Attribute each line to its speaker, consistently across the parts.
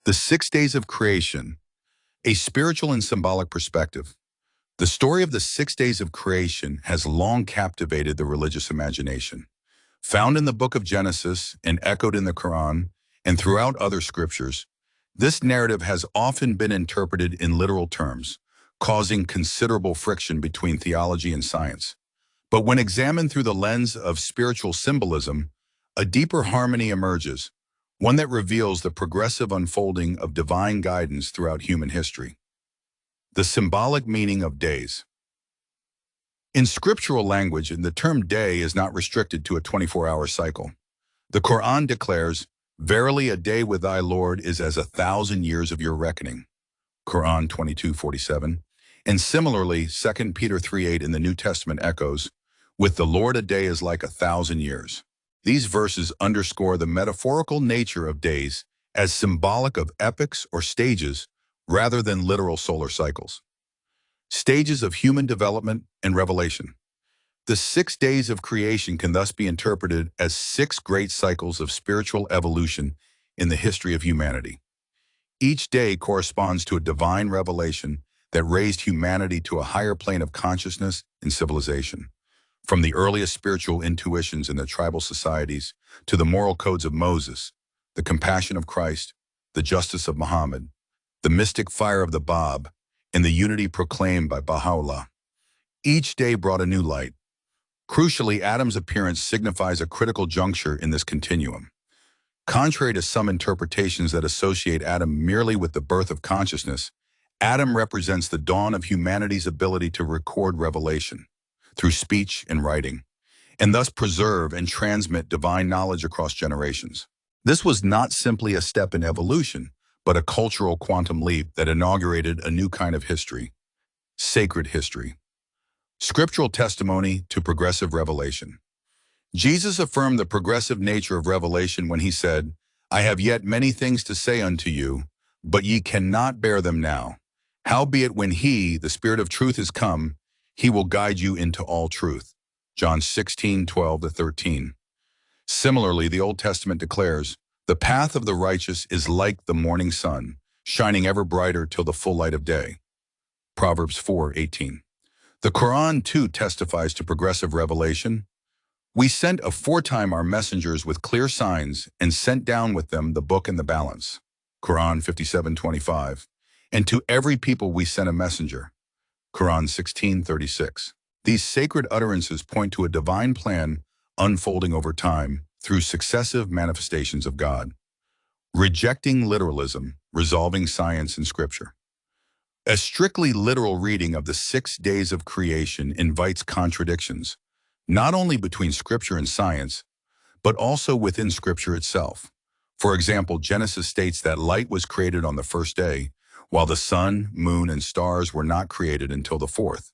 Speaker 1: The 6 days of creation, a spiritual and symbolic perspective. The story of the 6 days of creation has long captivated the religious imagination. Found in the book of Genesis and echoed in the Quran and throughout other scriptures, this narrative has often been interpreted in literal terms, causing considerable friction between theology and science. But when examined through the lens of spiritual symbolism, a deeper harmony emerges, one that reveals the progressive unfolding of divine guidance throughout human history. The symbolic meaning of days. In scriptural language, the term day is not restricted to a 24-hour cycle. The Quran declares, "Verily a day with thy Lord is as 1,000 years of your reckoning." Quran 22:47. And similarly, 2 Peter 3:8 in the New Testament echoes, "With the Lord a day is like 1,000 years." These verses underscore the metaphorical nature of days as symbolic of epochs or stages rather than literal solar cycles. Stages of human development and revelation. The 6 days of creation can thus be interpreted as 6 great cycles of spiritual evolution in the history of humanity. Each day corresponds to a divine revelation that raised humanity to a higher plane of consciousness and civilization. From the earliest spiritual intuitions in the tribal societies to the moral codes of Moses, the compassion of Christ, the justice of Muhammad, the mystic fire of the Bab, and the unity proclaimed by Baha'u'llah. Each day brought a new light. Crucially, Adam's appearance signifies a critical juncture in this continuum. Contrary to some interpretations that associate Adam merely with the birth of consciousness, Adam represents the dawn of humanity's ability to record revelation through speech and writing, and thus preserve and transmit divine knowledge across generations. This was not simply a step in evolution, but a cultural quantum leap that inaugurated a new kind of history, sacred history. Scriptural testimony to progressive revelation. Jesus affirmed the progressive nature of revelation when he said, "I have yet many things to say unto you, but ye cannot bear them now. Howbeit when he, the Spirit of truth, is come, he will guide you into all truth." John 16:12-13. Similarly, the Old Testament declares, "The path of the righteous is like the morning sun, shining ever brighter till the full light of day." Proverbs 4:18. The Quran, too, testifies to progressive revelation. "We sent aforetime our messengers with clear signs and sent down with them the book and the balance." Quran 57:25. "And to every people we sent a messenger." Quran 16:36. These sacred utterances point to a divine plan unfolding over time through successive manifestations of God. Rejecting literalism, resolving science and scripture. A strictly literal reading of the 6 days of creation invites contradictions, not only between scripture and science, but also within scripture itself. For example, Genesis states that light was created on the first day, while the sun, moon, and stars were not created until the fourth.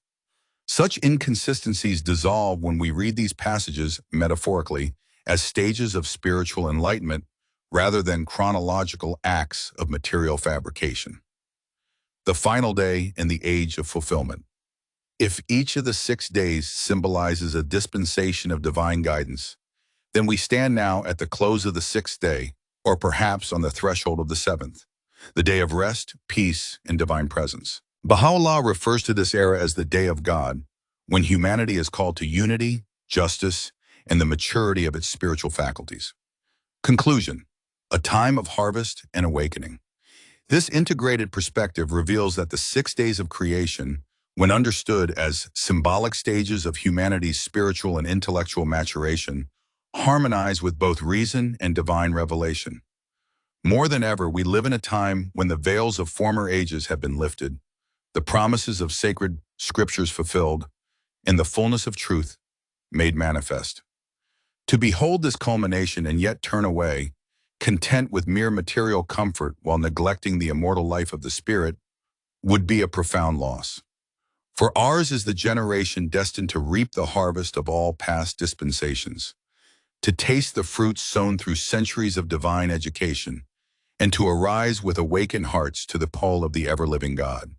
Speaker 1: Such inconsistencies dissolve when we read these passages metaphorically as stages of spiritual enlightenment rather than chronological acts of material fabrication. The final day and the age of fulfillment. If each of the 6 days symbolizes a dispensation of divine guidance, then we stand now at the close of the 6th day, or perhaps on the threshold of the 7th, the day of rest, peace, and divine presence. Baha'u'llah refers to this era as the Day of God, when humanity is called to unity, justice, and the maturity of its spiritual faculties. Conclusion: a time of harvest and awakening. This integrated perspective reveals that the 6 days of creation, when understood as symbolic stages of humanity's spiritual and intellectual maturation, harmonize with both reason and divine revelation. More than ever, we live in a time when the veils of former ages have been lifted, the promises of sacred scriptures fulfilled, and the fullness of truth made manifest. To behold this culmination and yet turn away, content with mere material comfort while neglecting the immortal life of the Spirit, would be a profound loss. For ours is the generation destined to reap the harvest of all past dispensations, to taste the fruits sown through centuries of divine education, and to arise with awakened hearts to the call of the ever-living God.